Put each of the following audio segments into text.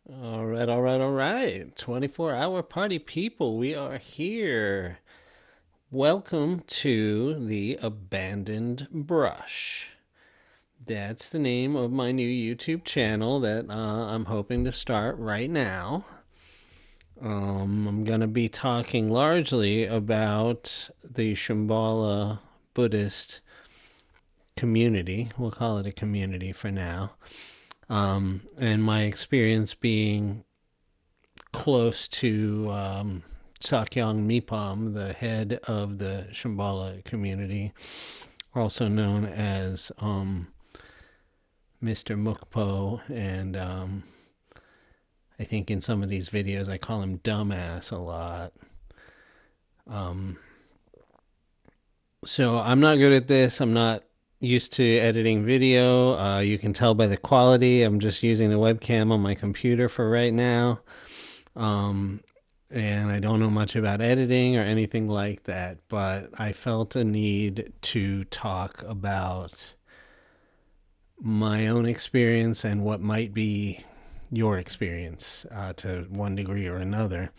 All right. 24-hour party people, we are here. Welcome to the Abandoned Brush. That's the name of my new YouTube channel that I'm hoping to start right now. I'm going to be talking largely about the Shambhala Buddhist community. We'll call it a community for now. And my experience being close to Sakyong Mipham, the head of the Shambhala community, also known as Mr. Mukpo. And I think in some of these videos I call him dumbass a lot. So I'm not good at this. I'm not used to editing video. You can tell by the quality. I'm just using the webcam on my computer for right now. And I don't know much about editing or anything like that, but I felt a need to talk about my own experience and what might be your experience to one degree or another,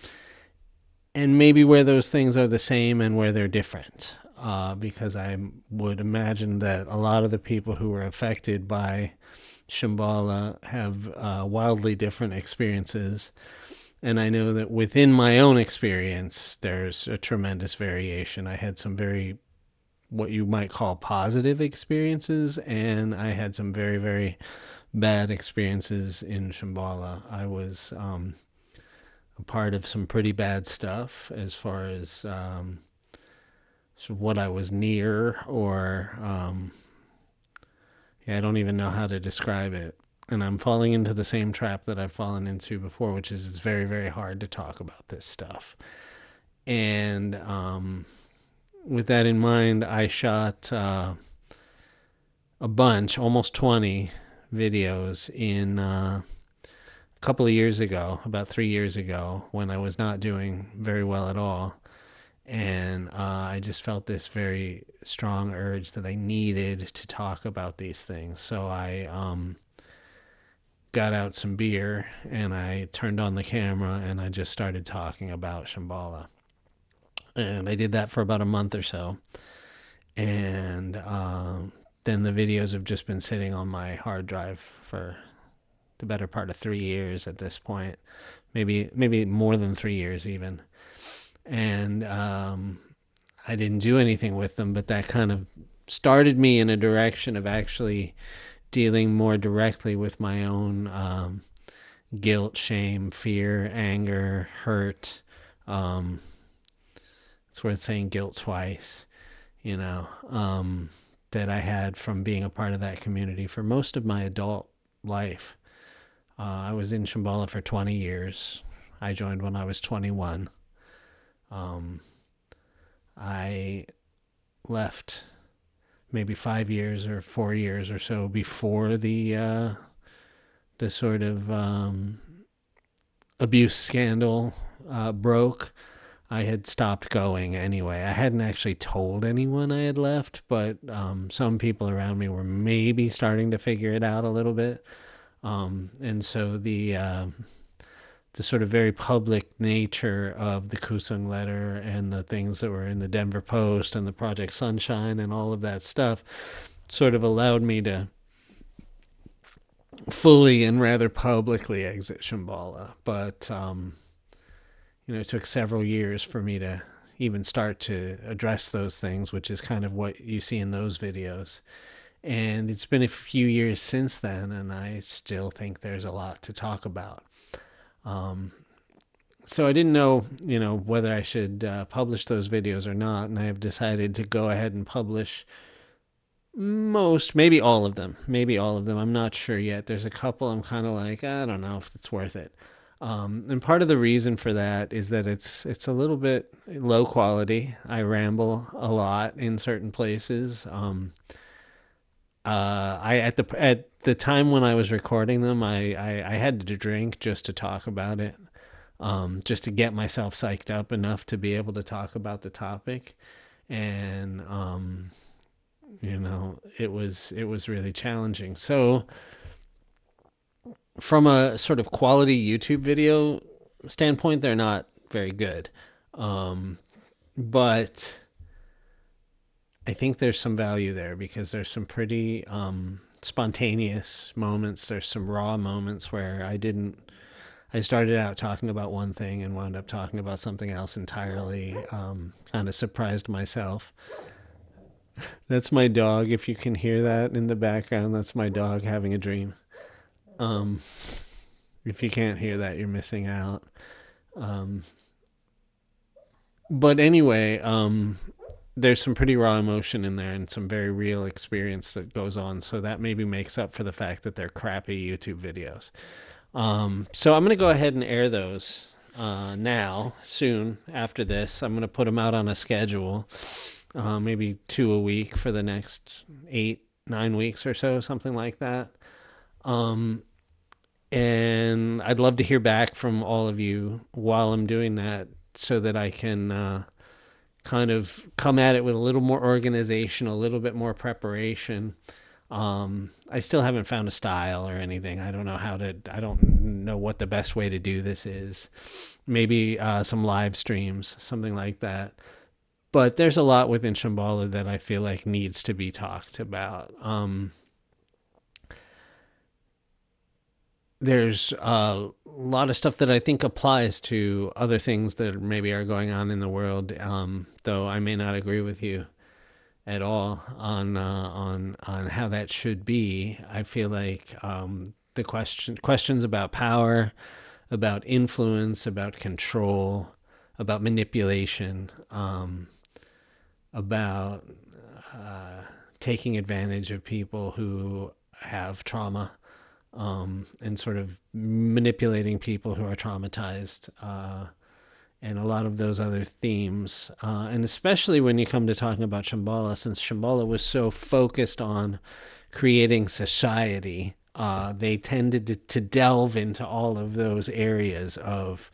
and maybe where those things are the same and where they're different. Because I would imagine that a lot of the people who were affected by Shambhala have wildly different experiences. And I know that within my own experience, there's a tremendous variation. I had some very, what you might call positive experiences, and I had some very, very bad experiences in Shambhala. I was a part of some pretty bad stuff as far as what I was near, or yeah, I don't even know how to describe it. And I'm falling into the same trap that I've fallen into before, which is it's very, very hard to talk about this stuff. And with that in mind, I shot a bunch, almost 20 videos in a couple of years ago, about 3 years ago, when I was not doing very well at all. And I just felt this very strong urge that I needed to talk about these things. So I got out some beer and I turned on the camera and I just started talking about Shambhala. And I did that for about a month or so. And then the videos have just been sitting on my hard drive for the better part of 3 years at this point. Maybe more than 3 years even. And I didn't do anything with them, but that kind of started me in a direction of actually dealing more directly with my own guilt, shame, fear, anger, hurt. It's worth saying guilt twice, you know, that I had from being a part of that community for most of my adult life. I was in Shambhala for 20 years. I joined when I was 21. I left maybe 5 years or 4 years or so before the sort of abuse scandal broke. I had stopped going anyway. I hadn't actually told anyone I had left, but some people around me were maybe starting to figure it out a little bit. And so the sort of very public nature of the Kusung letter and the things that were in the Denver Post and the Project Sunshine and all of that stuff sort of allowed me to fully and rather publicly exit Shambhala. But it took several years for me to even start to address those things, which is kind of what you see in those videos. And it's been a few years since then, and I still think there's a lot to talk about. So I didn't know, whether I should publish those videos or not, and I have decided to go ahead and publish maybe all of them. Maybe all of them. I'm not sure yet. There's a couple I'm kind of like, I don't know if it's worth it. And part of the reason for that is that it's a little bit low quality. I ramble a lot in certain places. I at the time when I was recording them, I had to drink just to talk about it, just to get myself psyched up enough to be able to talk about the topic, and it was really challenging. So from a sort of quality YouTube video standpoint, they're not very good. But I think there's some value there because there's some pretty spontaneous moments. There's some raw moments where I started out talking about one thing and wound up talking about something else entirely. Kind of surprised myself. That's my dog. If you can hear that in the background, that's my dog having a dream. Um, if you can't hear that, you're missing out. Um, but anyway, there's some pretty raw emotion in there and some very real experience that goes on. So that maybe makes up for the fact that they're crappy YouTube videos. So I'm going to go ahead and air those now, soon after this. I'm going to put them out on a schedule, maybe 2 a week for the next 8, 9 weeks or so, something like that. Um, and I'd love to hear back from all of you while I'm doing that so that I can kind of come at it with a little more organization, a little bit more preparation. I still haven't found a style or anything. I don't know what the best way to do this is. Maybe some live streams, something like that. But there's a lot within Shambhala that I feel like needs to be talked about. There's a lot of stuff that I think applies to other things that maybe are going on in the world, though I may not agree with you at all on how that should be. I feel like the questions about power, about influence, about control, about manipulation, about taking advantage of people who have trauma, and sort of manipulating people who are traumatized, and a lot of those other themes. And especially when you come to talking about Shambhala, since Shambhala was so focused on creating society, they tended to delve into all of those areas of,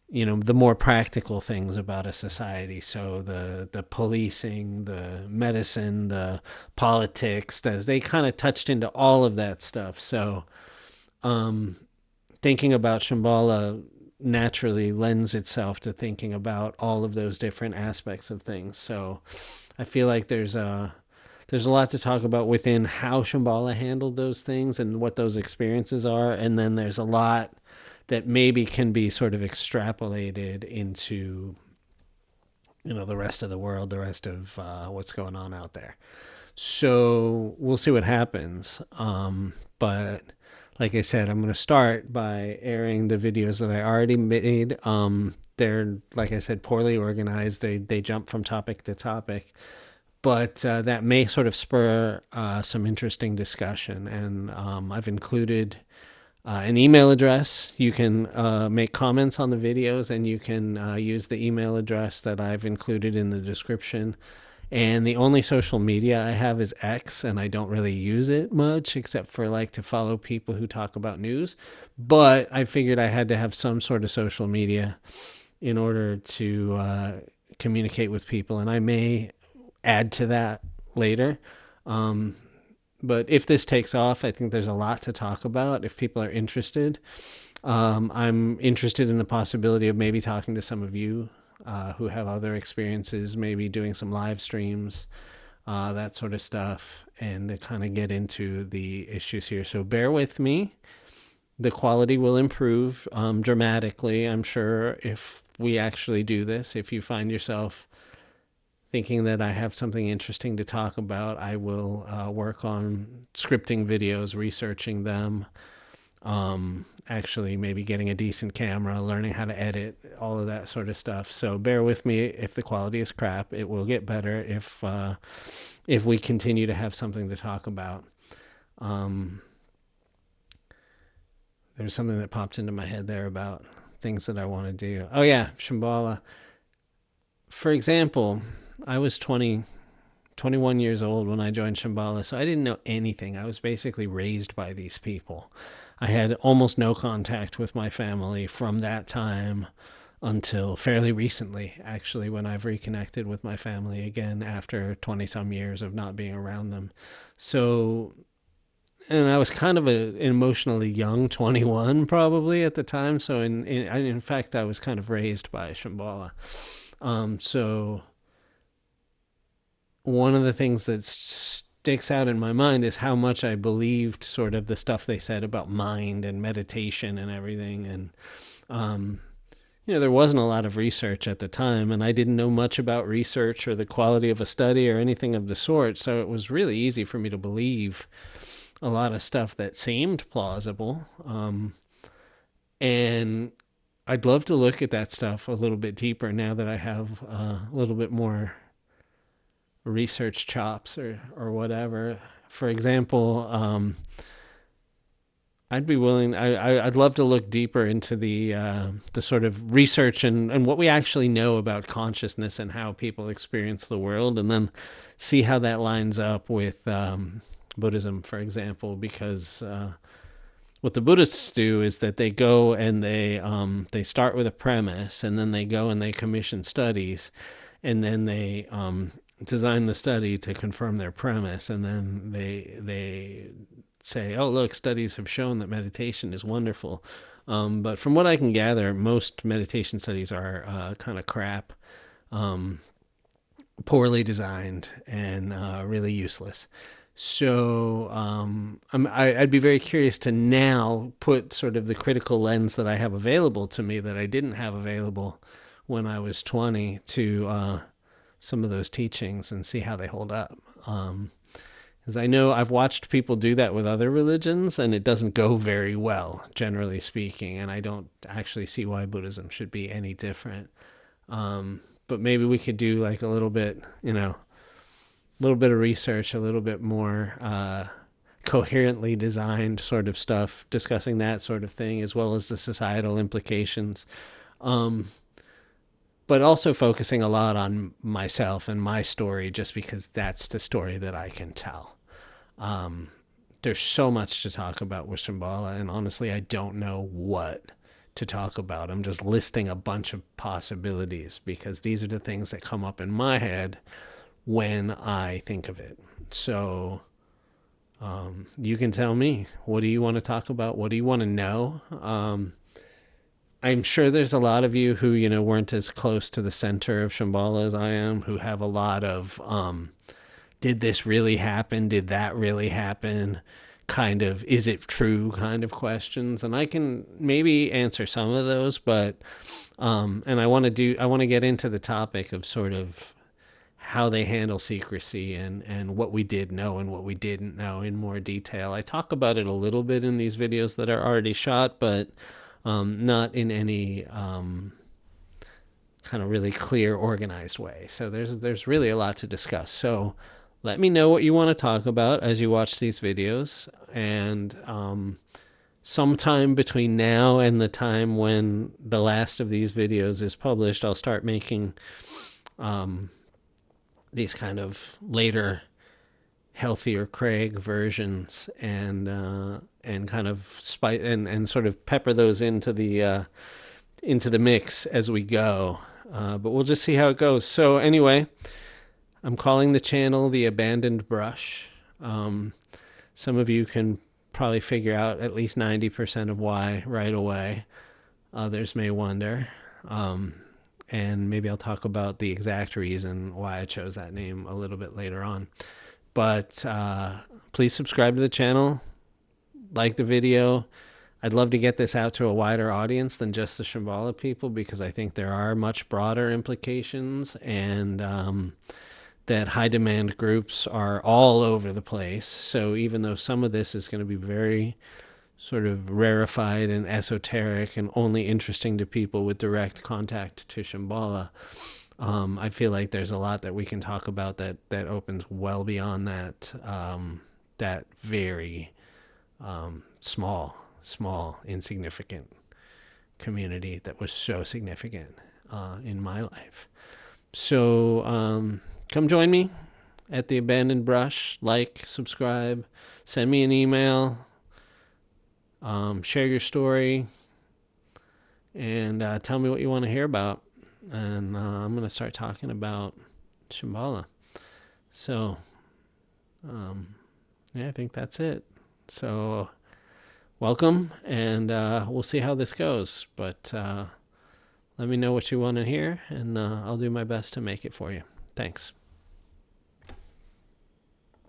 the more practical things about a society. So the policing, the medicine, the politics, they kind of touched into all of that stuff. So thinking about Shambhala naturally lends itself to thinking about all of those different aspects of things. So I feel like there's a lot to talk about within how Shambhala handled those things and what those experiences are, and then there's a lot that maybe can be sort of extrapolated into the rest of the world, the rest of what's going on out there. So we'll see what happens. But like I said, I'm going to start by airing the videos that I already made. They're, like I said, poorly organized. They jump from topic to topic, but that may sort of spur some interesting discussion. And I've included an email address. You can make comments on the videos, and you can use the email address that I've included in the description. And the only social media I have is X, and I don't really use it much except for like to follow people who talk about news. But I figured I had to have some sort of social media in order to communicate with people, and I may add to that later. But if this takes off, I think there's a lot to talk about if people are interested. I'm interested in the possibility of maybe talking to some of you who have other experiences, maybe doing some live streams, that sort of stuff, and to kind of get into the issues here. So bear with me. The quality will improve dramatically, I'm sure, if we actually do this. If you find yourself thinking that I have something interesting to talk about, I will work on scripting videos, researching them, actually maybe getting a decent camera, learning how to edit, all of that sort of stuff. So bear with me if the quality is crap. It will get better if we continue to have something to talk about. There's something that popped into my head there about things that I want to do. Oh yeah, Shambhala. For example, I was 21 years old when I joined Shambhala, so I didn't know anything. I was basically raised by these people. I had almost no contact with my family from that time until fairly recently, actually, when I've reconnected with my family again after 20 some years of not being around them. So and I was kind of an emotionally young 21 probably at the time. So in fact, I was kind of raised by Shambhala. So one of the things that sticks out in my mind is how much I believed sort of the stuff they said about mind and meditation and everything. And, there wasn't a lot of research at the time, and I didn't know much about research or the quality of a study or anything of the sort. So it was really easy for me to believe a lot of stuff that seemed plausible. And I'd love to look at that stuff a little bit deeper now that I have a little bit more research chops or whatever. For example, I'd be willing. I'd love to look deeper into the sort of research and what we actually know about consciousness and how people experience the world, and then see how that lines up with Buddhism, for example. Because what the Buddhists do is that they go and they start with a premise, and then they go and they commission studies, and then they design the study to confirm their premise, and then they say, oh, look, studies have shown that meditation is wonderful. But from what I can gather, most meditation studies are kind of crap, poorly designed, and really useless. So I'd be very curious to now put sort of the critical lens that I have available to me that I didn't have available when I was 20 to some of those teachings and see how they hold up. Because I know I've watched people do that with other religions, and it doesn't go very well, generally speaking. And I don't actually see why Buddhism should be any different. But maybe we could do like a little bit, a little bit of research, a little bit more coherently designed sort of stuff, discussing that sort of thing, as well as the societal implications. But also focusing a lot on myself and my story, just because that's the story that I can tell. There's so much to talk about with Shambhala, and honestly, I don't know what to talk about. I'm just listing a bunch of possibilities because these are the things that come up in my head when I think of it. So you can tell me, what do you want to talk about? What do you want to know? I'm sure there's a lot of you who, weren't as close to the center of Shambhala as I am, who have a lot of, did this really happen? Did that really happen? Kind of, is it true kind of questions. And I can maybe answer some of those, but, and I want to get into the topic of sort of how they handle secrecy and what we did know and what we didn't know in more detail. I talk about it a little bit in these videos that are already shot, but not in any kind of really clear, organized way. So there's really a lot to discuss. So let me know what you want to talk about as you watch these videos. And sometime between now and the time when the last of these videos is published, I'll start making these kind of later, healthier Craig versions, and kind of spice and sort of pepper those into the mix as we go. But we'll just see how it goes. So anyway, I'm calling the channel The Abandoned Brush. Some of you can probably figure out at least 90% of why right away. Others may wonder. And maybe I'll talk about the exact reason why I chose that name a little bit later on. But please subscribe to the channel, like the video. I'd love to get this out to a wider audience than just the Shambhala people, because I think there are much broader implications, and that high demand groups are all over the place. So even though some of this is going to be very sort of rarefied and esoteric and only interesting to people with direct contact to Shambhala, I feel like there's a lot that we can talk about that opens well beyond that very small, insignificant community that was so significant in my life. So come join me at The Abandoned Brush. Like, subscribe, send me an email, share your story, and tell me what you want to hear about. And I'm going to start talking about Shambhala. So, yeah, I think that's it. So welcome, and we'll see how this goes. But let me know what you want to hear, and I'll do my best to make it for you. Thanks.